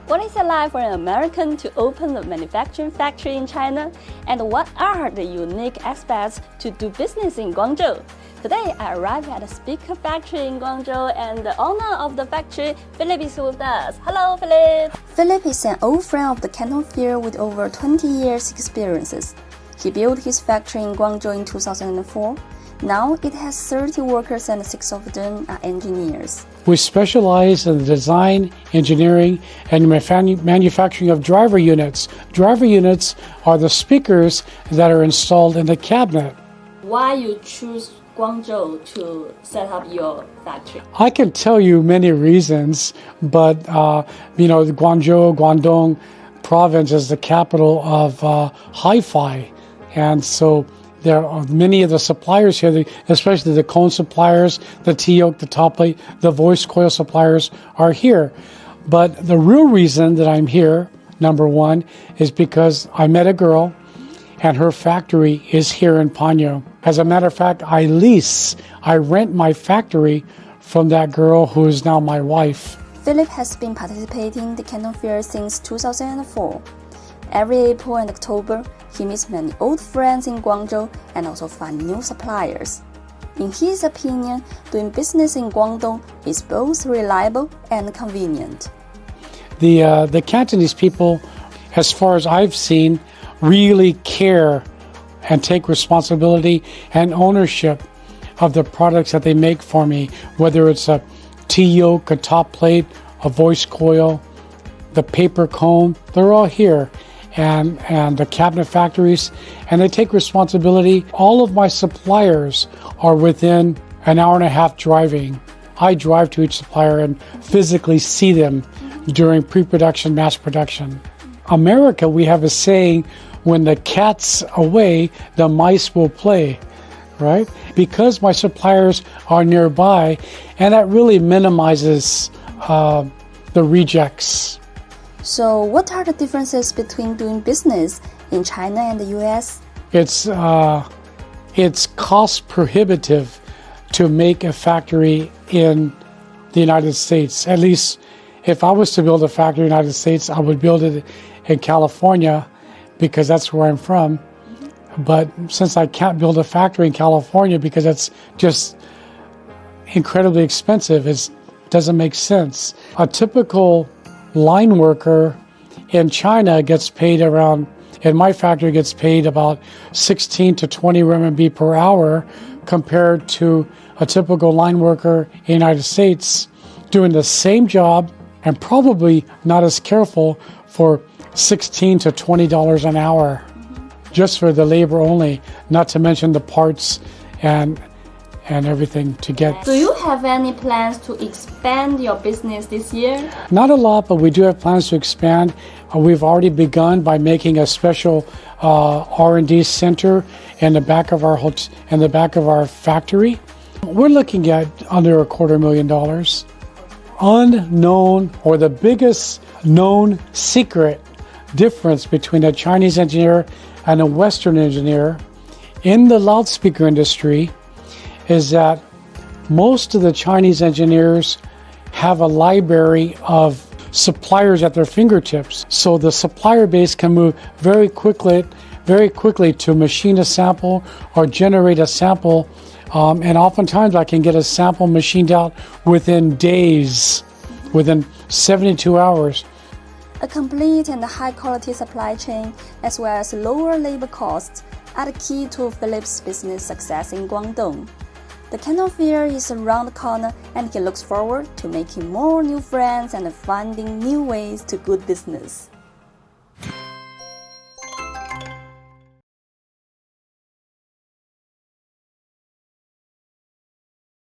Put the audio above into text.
What is it like for an American to open a manufacturing factory in China? And what are the unique aspects to do business in Guangzhou? Today, I arrived at a speaker factory in Guangzhou, and the owner of the factory, Philip, is with us. Hello, Philip. Philip is an old friend of the Canton field with over 20 years experiences. He built his factory in Guangzhou in 2004. Now it has 30 workers and 6 of them are engineers. We specialize in the design, engineering, and manufacturing of driver units. Driver units are the speakers that are installed in the cabinet. Why you choose Guangzhou to set up your factory? I can tell you many reasons, but the Guangzhou, Guangdong province is the capital of hi-fi, and so there are many of the suppliers here, especially the cone suppliers, the T-yoke, the top plate, the voice coil suppliers are here. But the real reason that I'm here, number one, is because I met a girl and her factory is here in Panyo. As a matter of fact, I rent my factory from that girl who is now my wife. Philip has been participating in the Canton Fair since 2004. Every April and October, he meets many old friends in Guangzhou and also finds new suppliers. In his opinion, doing business in Guangdong is both reliable and convenient. The Cantonese people, as far as I've seen, really care and take responsibility and ownership of the products that they make for me, whether it's a T-yoke, a top plate, a voice coil, the paper cone, they're all here. And the cabinet factories, and they take responsibility. All of my suppliers are within an hour and a half driving. I drive to each supplier and physically see them during pre-production, mass production. America, we have a saying, when the cat's away, the mice will play, right? Because my suppliers are nearby, and that really minimizes the rejects. So what are the differences between doing business in China and the US? It's cost prohibitive to make a factory in the United States. At least if I was to build a factory in the United States, I would build it in California because that's where I'm from. But since I can't build a factory in California because it's just incredibly expensive, it doesn't make sense. A typical line worker in China gets paid around, in my factory gets paid about 16 to 20 RMB per hour compared to a typical line worker in the United States doing the same job and probably not as careful for $16 to $20 an hour just for the labor only, not to mention the parts and everything to get. Do you have any plans to expand your business this year? Not a lot, but we do have plans to expand. We've already begun by making a special R&D center in the back of our factory. We're looking at under $250,000. Unknown, or the biggest known secret difference between a Chinese engineer and a Western engineer in the loudspeaker industry is that most of the Chinese engineers have a library of suppliers at their fingertips. So the supplier base can move very quickly to machine a sample or generate a sample. And oftentimes I can get a sample machined out within days, within 72 hours. A complete and high-quality supply chain, as well as lower labor costs, are the key to Philip's business success in Guangdong. The Canton Fair is around the corner, and he looks forward to making more new friends and finding new ways to good business.